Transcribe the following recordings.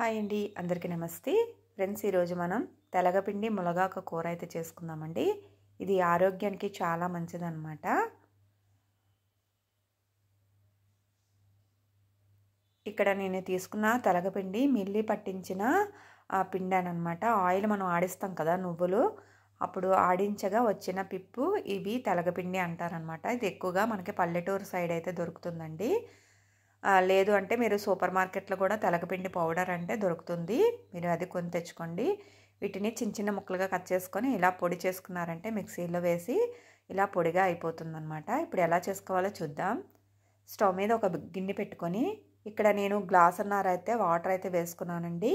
Hi అండి, అందరికీ నమస్తే ఫ్రెండ్స్. ఈరోజు మనం తెలగపిండి ములగాకు కూర అయితే చేసుకుందామండి. ఇది ఆరోగ్యానికి చాలా మంచిదన్నమాట. ఇక్కడ నేను తీసుకున్న తెలగపిండి మిల్లి పట్టించిన పిండి అనమాట. ఆయిల్ మనం ఆడిస్తాం కదా నువ్వులు, అప్పుడు ఆడించగా వచ్చిన పిప్పు ఇవి తెలగపిండి అంటారనమాట. ఇది ఎక్కువగా మనకి పల్లెటూరు సైడ్ అయితే దొరుకుతుందండి. లేదు అంటే మీరు సూపర్ మార్కెట్లో కూడా తెలగపిండి పౌడర్ అంటే దొరుకుతుంది, మీరు అది కొని తెచ్చుకోండి. వీటిని చిన్న చిన్న ముక్కలుగా కట్ చేసుకొని ఇలా పొడి చేసుకున్నారంటే మిక్సీలో వేసి ఇలా పొడిగా అయిపోతుందన్నమాట. ఇప్పుడు ఎలా చేసుకోవాలో చూద్దాం. స్టవ్ మీద ఒక గిన్నె పెట్టుకొని ఇక్కడ నేను గ్లాసున్నర అయితే వాటర్ అయితే వేసుకున్నానండి.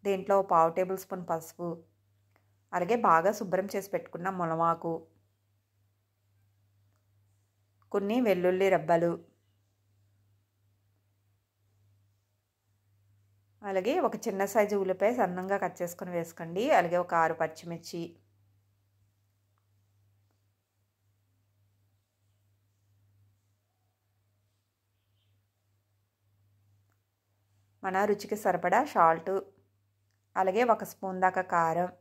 దీంట్లో 1/2 టేబుల్ స్పూన్ పసుపు, అలాగే బాగా శుభ్రం చేసి పెట్టుకున్న ములగాకు, కొన్ని వెల్లుల్లి రెబ్బలు, అలాగే ఒక చిన్న సైజు ఉల్లిపాయ సన్నంగా కట్ చేసుకొని వేసుకోండి. అలాగే ఒక 6 పచ్చిమిర్చి, మన రుచికి సరిపడా సాల్ట్, అలాగే 1 స్పూన్ దాకా కారం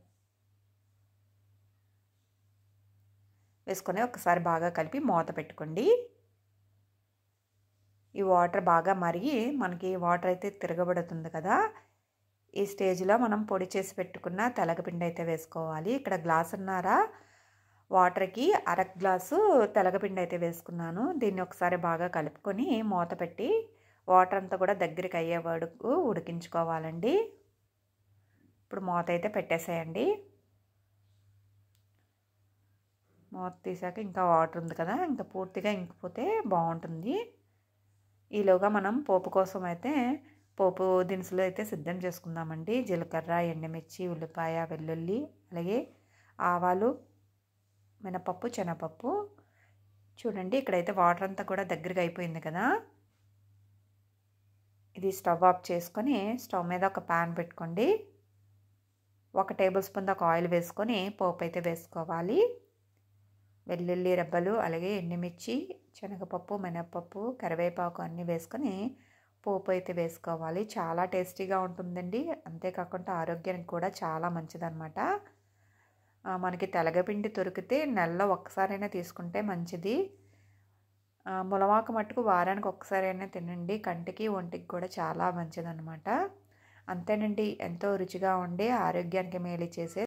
వేసుకొని ఒకసారి బాగా కలిపి మూత పెట్టుకోండి. ఈ వాటర్ బాగా మరిగి మనకి వాటర్ అయితే తిరగబడుతుంది కదా, ఈ స్టేజ్లో మనం పొడి చేసి పెట్టుకున్న తెలగపిండి అయితే వేసుకోవాలి. ఇక్కడ గ్లాసున్నర వాటర్కి 1/2 గ్లాసు తెలగపిండి అయితే వేసుకున్నాను. దీన్ని ఒకసారి బాగా కలుపుకొని మూత పెట్టి వాటర్ అంతా కూడా దగ్గరికి అయ్యే వరకు ఉడికించుకోవాలండి. ఇప్పుడు మూత అయితే పెట్టేసేయండి. మూత తీసాక ఇంకా వాటర్ ఉంది కదా, ఇంకా పూర్తిగా ఇంకిపోతే బాగుంటుంది. ఈలోగా మనం పోపు కోసం అయితే పోపు దినుసులు అయితే సిద్ధం చేసుకుందామండి. జీలకర్ర, ఎండుమిర్చి, ఉల్లిపాయ, వెల్లుల్లి, అలాగే ఆవాలు, మినపప్పు, శనగపప్పు. చూడండి ఇక్కడైతే వాటర్ అంతా కూడా దగ్గరగా అయిపోయింది కదా. ఇది స్టవ్ ఆఫ్ చేసుకొని స్టవ్ మీద ఒక ప్యాన్ పెట్టుకోండి. 1 టేబుల్ స్పూన్ దాకా ఆయిల్ వేసుకొని పోపు అయితే వేసుకోవాలి. వెల్లుల్లి రెబ్బలు, అలాగే ఎండుమిర్చి, శనగపప్పు, మినపప్పు, కరివేపాకు అన్నీ వేసుకొని పోపు అయితే వేసుకోవాలి. చాలా టేస్టీగా ఉంటుందండి. అంతేకాకుండా ఆరోగ్యానికి కూడా చాలా మంచిదన్నమాట. మనకి తెలగపిండి దొరికితే నెలలో ఒక్కసారైనా తీసుకుంటే మంచిది. ములగాకు మట్టుకు వారానికి ఒక్కసారైనా తినండి, కంటికి ఒంటికి కూడా చాలా మంచిదన్నమాట. అంతేనండి, ఎంతో రుచిగా ఉండే ఆరోగ్యానికి మేలు చేసే